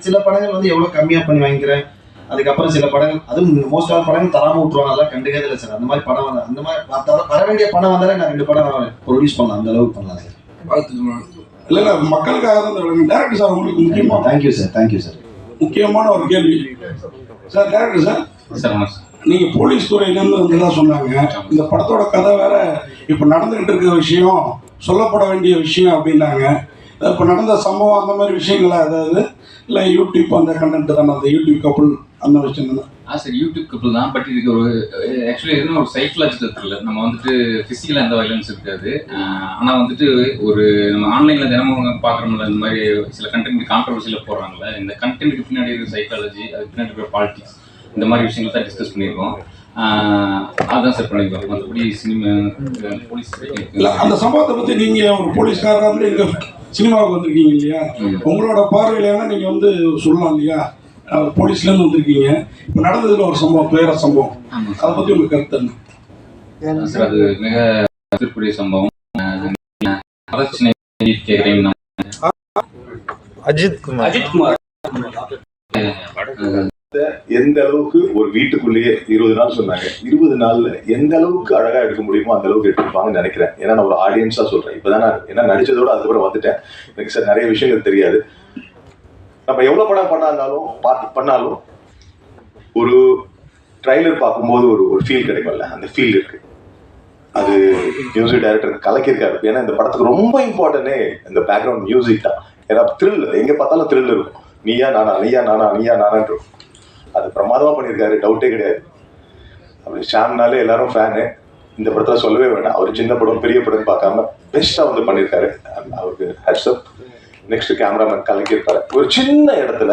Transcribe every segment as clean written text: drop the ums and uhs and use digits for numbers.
சில படங்கள் வந்து எவ்வளவு கம்மியா பண்ணி வாங்கிக்கிறேன். அதுக்கப்புறம் சில படங்கள், அதுவும் மோஸ்ட் ஆஃப் படங்கள் தராம விட்டுருவாங்க. அதெல்லாம் கண்டுக்கவே இல்லை சார். அந்த மாதிரி படம் வந்து அந்த மாதிரி வர வேண்டிய படம் வந்தாலே நான் 2 படம் ப்ரொடியூஸ் பண்ணலாம், அந்த அளவுக்கு பண்ணலாம். இல்லை இல்லை, மக்களுக்காக தான் டேரக்டர் சார் உங்களுக்கு முக்கியமாக. Thank you sir, thank you sir. முக்கியமான ஒரு கேள்வி சார், டேரக்டர் சார், நீங்க போலீஸ் துறையிலேருந்து வந்துதான் சொன்னாங்க. இந்த படத்தோட கதை வேற இப்போ நடந்துகிட்டு இருக்கிற விஷயம், சொல்லப்பட வேண்டிய விஷயம் அப்படின்னாங்க. இப்போ நடந்த சம்பவம் அந்த மாதிரி விஷயங்களா ஏதாவது, இல்லை யூடியூப் அந்த கண்டென்ட் தானே, அந்த யூடியூப் கப்புள் அந்த விஷயம் தானே? சார் யூடியூப் கப்புள் தான். பட் இதுக்கு ஒரு ஆக்சுவலி எதுவும் ஒரு சைக்கலாஜிக்கல் த்ரில்லர். நம்ம வந்துட்டு ஃபிசிக்கலாக எந்த வயலன்ஸ் இருக்காது. ஆனால் வந்துட்டு ஒரு நம்ம ஆன்லைனில் தினமும் பார்க்குறோம்ல, இந்த மாதிரி சில கண்டென்ட் கான்ட்ரவர்சியில் போடுறாங்களே, இந்த கண்டென்ட்டுக்கு பின்னாடி இருக்கிற சைக்காலஜி, அதுக்கு பின்னாடி இருக்கிற பாலிடிக்ஸ், இந்த மாதிரி விஷயங்கள் தான் டிஸ்கஸ் பண்ணியிருக்கோம். அதுதான் சார் பண்ணியிருக்கோம். மற்றபடி சினிமா போலீஸ் இல்லை. அந்த சம்பவத்தை பற்றி நீங்கள் ஒரு போலீஸ்காரராக வந்து எங்கள் சினிமாவுக்கு வந்திருக்கீங்க இல்லையா, உங்களோட பார்வையிலான நீங்கள் வந்து சொல்லலாம் இல்லையா, போலீஸ்லேருந்து வந்திருக்கீங்க. இப்போ நடந்ததுல ஒரு சம்பவம், வேற சம்பவம், அதை பற்றி உங்களுக்கு கருத்து என்ன சார்? அது மிக எதிர்ப்புடைய சம்பவம். அஜித் குமார் எந்த அளவுக்கு ஒரு வீட்டுக்குள்ளேயே 20 நாள் சொன்னாங்க, 20 நாள்ல எந்த அளவுக்கு அழகா எடுக்க முடியுமோ அந்த அளவுக்கு எடுத்துருப்பாங்கன்னு நினைக்கிறேன். ஏன்னா நான் ஒரு ஆடியன்ஸா சொல்றேன். இப்பதான் நான் என்ன நடிச்சதோட அதுக்கப்புறம் வந்துட்டேன். எனக்கு சார் நிறைய விஷயங்கள் தெரியாது. நம்ம எவ்வளவு படம் பண்ணாலும் ஒரு ட்ரைலர் பார்க்கும்போது ஒரு ஃபீல் கிடைக்கும்ல, அந்த ஃபீல் இருக்கு. அது மியூசிக் டைரக்டர் கலக்கியிருக்காரு. ஏன்னா இந்த படத்துக்கு ரொம்ப இம்பார்ட்டன்டே இந்த பேக்ரவுண்ட் மியூசிக் தான். ஏன்னா த்ரில், எங்க பார்த்தாலும் த்ரில் இருக்கும். நீயா நானா, நீயா நானா, நீயா நானான். அது பிரமாதமா பண்ணியிருக்காரு, டவுட்டே கிடையாது. அப்படி ஷாம்னாலே எல்லாரும் ஃபேனு. இந்த படத்துல சொல்லவே வேண்டாம். அவர் சின்ன படம் பெரிய படம் பார்க்காம பெஸ்டா வந்து பண்ணியிருக்காரு. அவருக்கு ஹேட்ஸ்அப். Next cameraman கலக்கியிருப்பாரு. ஒரு சின்ன இடத்துல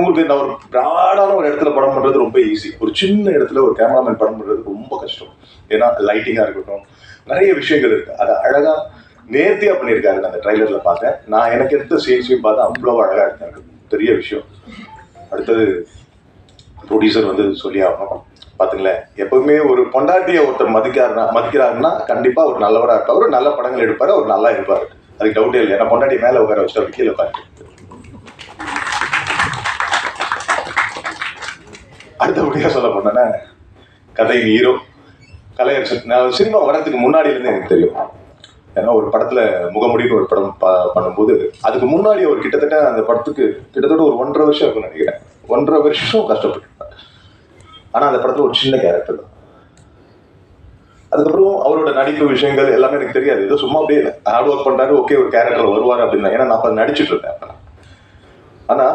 உங்களுக்கு நான் ஒரு பிராடான ஒரு இடத்துல படம் பண்றது ரொம்ப ஈஸி. ஒரு சின்ன இடத்துல ஒரு கேமராமேன் படம் பண்றது ரொம்ப கஷ்டம். ஏன்னா லைட்டிங்கா இருக்கட்டும், நிறைய விஷயங்கள் இருக்கு. அதை அழகா நேர்த்தியா பண்ணியிருக்காரு. அந்த ட்ரைலர்ல பார்த்தேன். நான் எனக்கு எடுத்த சீன்ஸையும் பார்த்தா அவ்வளவு அழகா இருக்காரு. பெரிய விஷயம். அடுத்தது ப்ரொடியூசர் வந்து சொல்லி ஆகணும். பாத்துங்களேன், எப்பவுமே ஒரு பொண்டாட்டியை ஒருத்தர் மதிக்கிறாருன்னா கண்டிப்பா ஒரு நல்லவரா இருப்பார், ஒரு நல்ல படங்கள் எடுப்பாரு, அவர் நல்லா இருப்பாரு. அதுக்கு டவுட்டே இல்லை. ஏன்னா பொண்டாட்டி மேல உட்கார வச்சுட்டு அவர் கீழே உட்காரு. அடுத்தபடியா சொல்ல போனா கதை ஹீரோ கலையரசன். நான் சினிமா வர்றதுக்கு முன்னாடியில இருந்து எனக்கு தெரியும். ஏன்னா ஒரு படத்துல முகமுடின்னு ஒரு படம் பண்ணும்போது அதுக்கு முன்னாடி அவர் கிட்டத்தட்ட அந்த படத்துக்கு கிட்டத்தட்ட ஒரு 1.5 வருஷம் இருக்குன்னு நினைக்கிறேன். 1.5 வருஷம் கஷ்டப்பட்டு. ஆனா அந்த படத்துல ஒரு சின்ன கேரக்டர் தான். அதுக்கப்புறம் அவரோட நடிப்பு விஷயங்கள் எல்லாமே எனக்கு தெரியாது. ஏதோ சும்மா அப்படியே ஹார்ட் ஒர்க் பண்றாரு, ஓகே ஒரு கேரக்டர் வருவாரு அப்படின்னா. ஏன்னா நான் அப்ப நடிச்சுட்டு இருந்தேன். ஆனா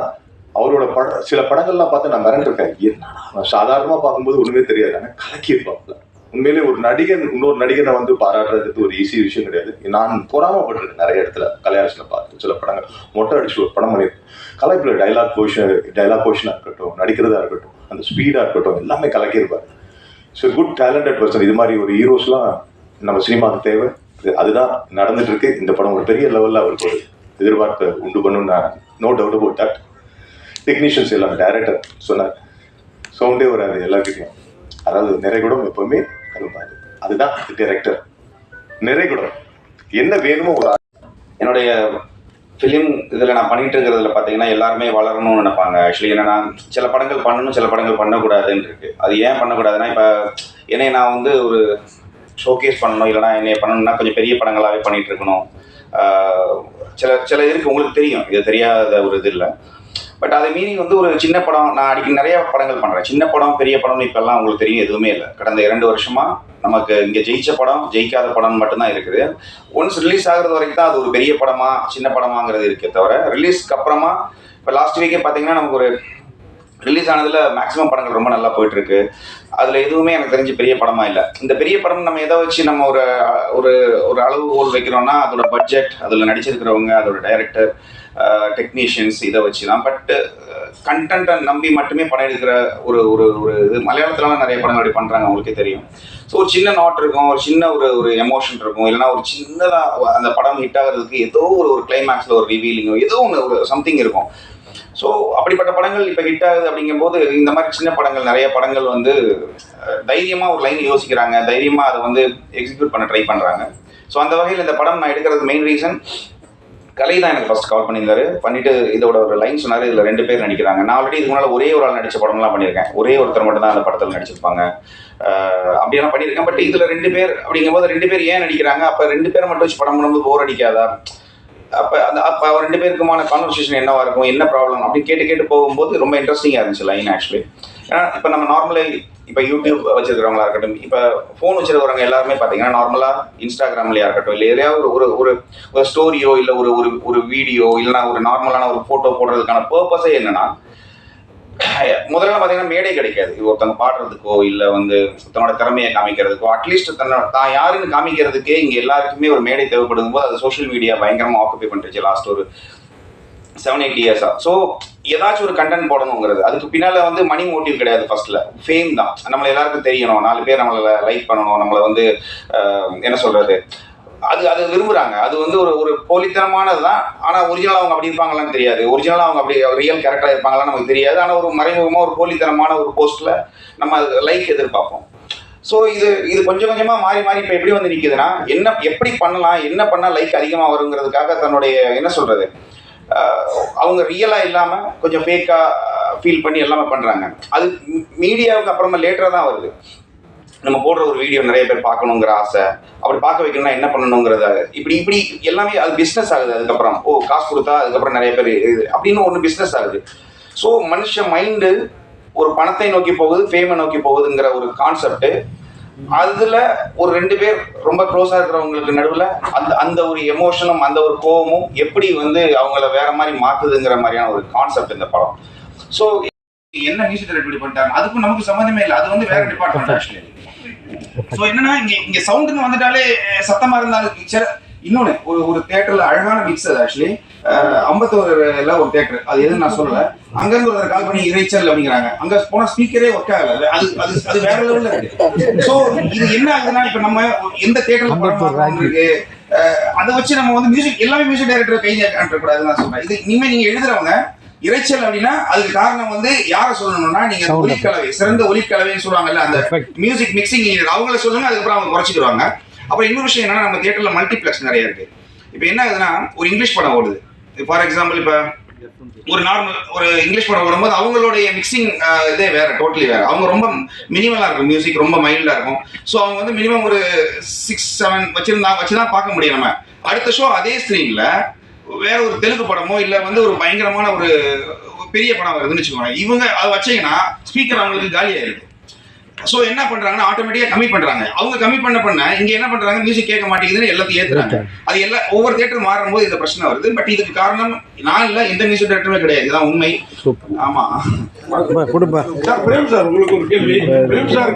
அவரோட சில படங்கள்லாம் பார்த்து நான் மிரண்டிருக்கேன். என்ன சாதாரணமா பார்க்கும்போது ஒண்ணுமே தெரியாது. ஆனா கலக்கி இருப்பாப்ல. உண்மையிலே ஒரு நடிகன் இன்னொரு நடிகனை வந்து பாராட்டுறது ஒரு ஈஸி விஷயம் கிடையாது. நான் பொறாமப்பட்டிருக்கேன் நிறைய இடத்துல. கலையரசனை பார்த்து சில படங்கள் மொட்டை அடிச்சு ஒரு படம் பண்ணியிருக்கேன். கலைப்புல டைலாக் போர்ஷனா இருக்கட்டும், நடிக்கிறதா இருக்கட்டும், அந்த ஸ்பீடா இருக்கட்டும், எல்லாமே கலக்கியிருப்பாரு. So good talented person. இது மாதிரி ஒரு ஹீரோஸ்லாம் நம்ம சினிமாவுக்கு தேவை. அதுதான் நடந்துட்டு இருக்கு. இந்த படம் ஒரு பெரிய லெவலில் அவருக்கு ஒரு எதிர்பார்ப்பை உண்டு பண்ணும். நான் no doubt about that. Technicians எல்லாம் டைரக்டர் சொன்னார், சவுண்டே வராது எல்லாருக்கிட்டையும். அதாவது நிறைகுடம் எப்பவுமே கரும்பாது. அதுதான் டைரக்டர் நிறைகுடம். என்ன வேணுமோ ஒரு என்னுடைய ஃபிலிம் இதில் நான் பண்ணிட்டு இருக்கிறதுல பார்த்தீங்கன்னா எல்லாருமே வளரணும்னு நினைப்பாங்க. ஆக்சுவலி என்னன்னா சில படங்கள் பண்ணணும், சில படங்கள் பண்ணக்கூடாதுன்னு இருக்கு. அது ஏன் பண்ணக்கூடாதுன்னா, இப்போ என்னை நான் வந்து ஒரு ஷோகேஸ் பண்ணணும், இல்லைனா என்னை பண்ணணும்னா கொஞ்சம் பெரிய படங்களாகவே பண்ணிட்டு இருக்கணும். சில இருக்கு, உங்களுக்கு தெரியும், இது தெரியாத ஒரு இது இல்லை. பட் அதை மீறி வந்து ஒரு சின்ன படம், நான் அடிக்கடி நிறைய படங்கள் பண்ணுறேன். சின்ன படம் பெரிய படம்னு இப்போல்லாம் உங்களுக்கு தெரியும் எதுவுமே இல்லை. கடந்த 2 வருஷமாக நமக்கு இங்கே ஜெயிச்ச படம் ஜெயிக்காத படம் மட்டும்தான் இருக்குது. ஒன்ஸ் ரிலீஸ் ஆகிறது வரைக்கும் தான் அது ஒரு பெரிய படமா சின்ன படமாங்கிறது இருக்கே தவிர, ரிலீஸ்க்கு அப்புறமா இப்போ லாஸ்ட் வீக்கே பார்த்தீங்கன்னா நமக்கு ஒரு ரிலீஸ் ஆனதில் மேக்ஸிமம் படங்கள் ரொம்ப நல்லா போயிட்டுருக்கு. அதில் எதுவுமே எனக்கு தெரிஞ்சு பெரிய படமாக இல்லை. இந்த பெரிய படம் நம்ம எதை வச்சு நம்ம ஒரு ஒரு ஒரு அளவுகோல் வைக்கிறோம்னா அதோட பட்ஜெட், அதில் நடிச்சிருக்கிறவங்க, அதோட டைரக்டர், டெக்னீஷியன்ஸ், இதை வச்சு தான். பட் கண்டென்ட்டை நம்பி மட்டுமே படம் எடுக்கிற ஒரு ஒரு ஒரு இது மலையாளத்துலலாம் நிறைய படங்கள் அப்படி பண்ணுறாங்க, அவங்களுக்கே தெரியும். ஸோ ஒரு சின்ன நாட் இருக்கும், ஒரு சின்ன ஒரு எமோஷன் இருக்கும், இல்லைனா ஒரு சின்னதாக அந்த படம் ஹிட் ஆகிறதுக்கு ஏதோ ஒரு கிளைமேக்ஸில் ஒரு ரிவீலிங்கோ ஏதோ ஒன்று ஒரு சம்திங் இருக்கும். ஸோ அப்படிப்பட்ட படங்கள் இப்போ ஹிட் ஆகுது. அப்படிங்கும்போது இந்த மாதிரி சின்ன படங்கள், நிறைய படங்கள் வந்து தைரியமாக ஒரு லைன் யோசிக்கிறாங்க, தைரியமாக அதை வந்து எக்ஸிக்யூட் பண்ண ட்ரை பண்ணுறாங்க. ஸோ அந்த வகையில் இந்த படம் நான் எடுக்கிறது மெயின் ரீசன் கலை தான் எனக்கு ஃபர்ஸ்ட் கால் பண்ணியிருந்தாரு. பண்ணிட்டு இதோட ஒரு லைன் சொன்னார், இதில் 2 பேர் நடிக்கிறாங்க. நான் ஆல்ரெடி இதுக்கு முன்னால் ஒரே ஒரு ஆள் நடித்த படம்லாம் பண்ணியிருக்கேன். ஒரே ஒருத்தர் மட்டும் தான் அந்த படத்தில் நடிச்சிருப்பாங்க. அப்படியெல்லாம் பண்ணியிருக்கேன். பட் இதில் 2 பேர் அப்படிங்கும்போது 2 பேர் ஏன் நடிக்கிறாங்க, அப்போ 2 பேரை மட்டும் வச்சு படம் பண்ணும்போது போர் அடிக்காதா, அப்போ 2 பேருக்குமான கான்வர்சேஷன் என்னவா இருக்கும், என்ன ப்ராப்ளம் அப்படின்னு கேட்டு போகும்போது ரொம்ப இன்ட்ரெஸ்டிங்காக இருந்துச்சு லைன் ஆக்சுவலி. ஏன்னா இப்போ நம்ம நார்மலாக இப்போ யூடியூப் வச்சிருக்கிறவங்களா இருக்கட்டும், இப்போ ஃபோன் வச்சிருக்கிறவங்க எல்லாருமே பார்த்தீங்கன்னா நார்மலாக இன்ஸ்டாகிராம்லையா இருக்கட்டும், இல்லை எதையாவது ஒரு ஸ்டோரியோ இல்லை ஒரு வீடியோ இல்லைனா ஒரு நார்மலான ஒரு ஃபோட்டோ போடுறதுக்கான பர்பஸே என்னன்னா, முதல்ல பார்த்தீங்கன்னா மேடை கிடைக்காது. ஒருத்தவங்க பாடுறதுக்கோ இல்லை தன்னோட திறமையை காமிக்கிறதுக்கோ, அட்லீஸ்ட் தான் யாருன்னு காமிக்கிறதுக்கே இங்கே எல்லாருக்குமே ஒரு மேடை தேவைப்படும் போது அது சோஷியல் மீடியா பயங்கரமாக ஆக்குபை பண்ணிருச்சு லாஸ்ட் ஒரு 7-8 இயர்ஸா. ஸோ ஏதாச்சும் ஒரு கண்டென்ட் போடணுங்கிறது, அதுக்கு பின்னால் மணி மோட்டிவ் கிடையாது. ஃபர்ஸ்ட்ல ஃபேம் தான். நம்மளை எல்லாருக்கும் தெரியணும், 4 பேர் நம்மளை லைக் பண்ணணும், நம்மளை என்ன சொல்றது, அது விரும்புறாங்க. அது ஒரு போலித்தனமானது தான். ஆனால் ஒரிஜினலாக அவங்க அப்படி இருப்பாங்களான்னு தெரியாது. ஒரிஜினலாக அவங்க அப்படி ரியல் கேரக்டராக இருப்பாங்களான்னு நமக்கு தெரியாது. ஆனால் ஒரு மறைமுகமாக ஒரு போலித்தனமான ஒரு போஸ்ட்ல நம்ம லைக் எதிர்பார்ப்போம். ஸோ இது கொஞ்சம் கொஞ்சமாக மாறி இப்போ எப்படி நிற்குதுன்னா, எப்படி பண்ணலாம், என்ன பண்ணால் லைக் அதிகமாக வருங்கிறதுக்காக தன்னுடைய என்ன சொல்றது, அவங்க ரியலாக இல்லாமல் கொஞ்சம் ஃபேக்காக ஃபீல் பண்ணி எல்லாமே பண்ணுறாங்க. அது மீடியாவுக்கு அப்புறமா லேட்டராக தான் வருது. நம்ம போடுற ஒரு வீடியோ நிறைய பேர் பார்க்கணுங்கிற ஆசை, அப்படி பார்க்க வைக்கணும்னா என்ன பண்ணணுங்கிறத இப்படி எல்லாமே அது பிஸ்னஸ் ஆகுது. அதுக்கப்புறம் காசு கொடுத்தா அதுக்கப்புறம் நிறைய பேர் இது அப்படின்னு ஒன்று பிஸ்னஸ் ஆகுது. ஸோ மனுஷ மைண்டு ஒரு பணத்தை நோக்கி போகுது, ஃபேமை நோக்கி போகுதுங்கிற ஒரு கான்செப்ட். அதுல ஒரு 2 பேர் ரொம்ப க்ளோஸா இருக்கிறவங்களுக்கு நடுவில் அந்த ஒரு எமோஷனும் அந்த ஒரு கோபமும் எப்படி அவங்கள வேற மாதிரி மாத்துதுங்கிற மாதிரியான ஒரு கான்செப்ட் இந்த படம். ஸோ என்ன மியூசிக் டைரக்டர் பண்ணிட்டாங்க, அதுக்கும் நமக்கு சம்மந்தமே இல்லை. அது வேற டிபார்ட்மெண்ட் ஆக்சுவலி. ஸோ என்னன்னா இங்க சவுண்டுன்னு வந்துட்டாலே சத்தமா இருந்தாலும் இன்னொன்னு ஒரு தியேட்டர்ல அழகான மிக்ஸ். அது ஆக்சுவலி அம்பத்தூர்ல ஒரு தியேட்டர், அது எதுன்னு நான் சொல்லல. அங்கிருந்து ஒரு கால் பண்ணி இறைச்சல் அப்படிங்கிறாங்க. அங்க போன ஸ்பீக்கரே ஒர்க் ஆகல. அது வேற லெவல்ல இருக்கு. சோ இது என்ன ஆகுதுன்னா, இப்ப நம்ம எந்த தியேட்டர்ல படம் இருக்கு, அதை வச்சு நம்ம மியூசிக் எல்லாமே மியூசிக் டைரக்டர் கை காட்டக்கூடாதுன்னு நான் சொல்றேன். இது இனிமே நீங்க எழுதுறவங்க இறைச்சல் அப்படின்னா அதுக்கு காரணம் யார சொல்லணும்னா, நீங்க ஒலிக்கலவை, சிறந்த ஒலிக்கலவைன்னு சொல்லுவாங்கல்ல, அந்த மியூசிக் மிக்சிங் அவங்கள சொல்லுங்க. அதுக்கப்புறம் அவங்க குறைச்சிக்கிறாங்க. அப்புறம் இன்னொரு விஷயம் என்னன்னா, நம்ம தியேட்டர்ல மல்டிப்ளெக்ஸ் நிறைய இருக்கு. இப்ப என்ன ஆகுதுன்னா, ஒரு இங்கிலீஷ் படம் ஓடுது. ஃபார் எக்ஸாம்பிள் இப்ப ஒரு இங்கிலீஷ் படம் வரும்போது அவங்களுடைய மிக்சிங் இதே வேற, டோட்டலி வேற. அவங்க ரொம்ப மினிமலா இருக்கும், மியூசிக் ரொம்ப மைல்டா இருக்கும். ஸோ அவங்க மினிமம் ஒரு 6-7 வச்சுதான் பார்க்க முடியும். நம்ம அடுத்த ஷோ அதே ஸ்கிரீன்ல வேற ஒரு தெலுங்கு படமோ இல்ல ஒரு பயங்கரமான ஒரு பெரிய படம் வருதுன்னு வச்சுக்கோங்க, இவங்க அதை வச்சீங்கன்னா ஸ்பீக்கர் அவங்களுக்கு காலியா இருக்கு. ஸோ என்ன பண்றாங்கன்னா, ஆட்டோமேட்டிக்கா கம்மி பண்றாங்க. அவங்க கம்மி பண்ண இங்க என்ன பண்றாங்க, மியூசிக் கேட்க மாட்டேங்குதுன்னு எல்லாத்தையும் ஏத்துறாங்க. அது ஒவ்வொரு தியேட்டர் மாறும் போது இந்த பிரச்சனை வருது. பட் இதுக்கு காரணம் நான் இல்ல, எந்த மியூசிக் டைரக்டருமே கிடையாது. இதுதான் உண்மை. ஆமா. பிரேம் சார், உங்களுக்கு ஒரு கேள்வி. Frame sir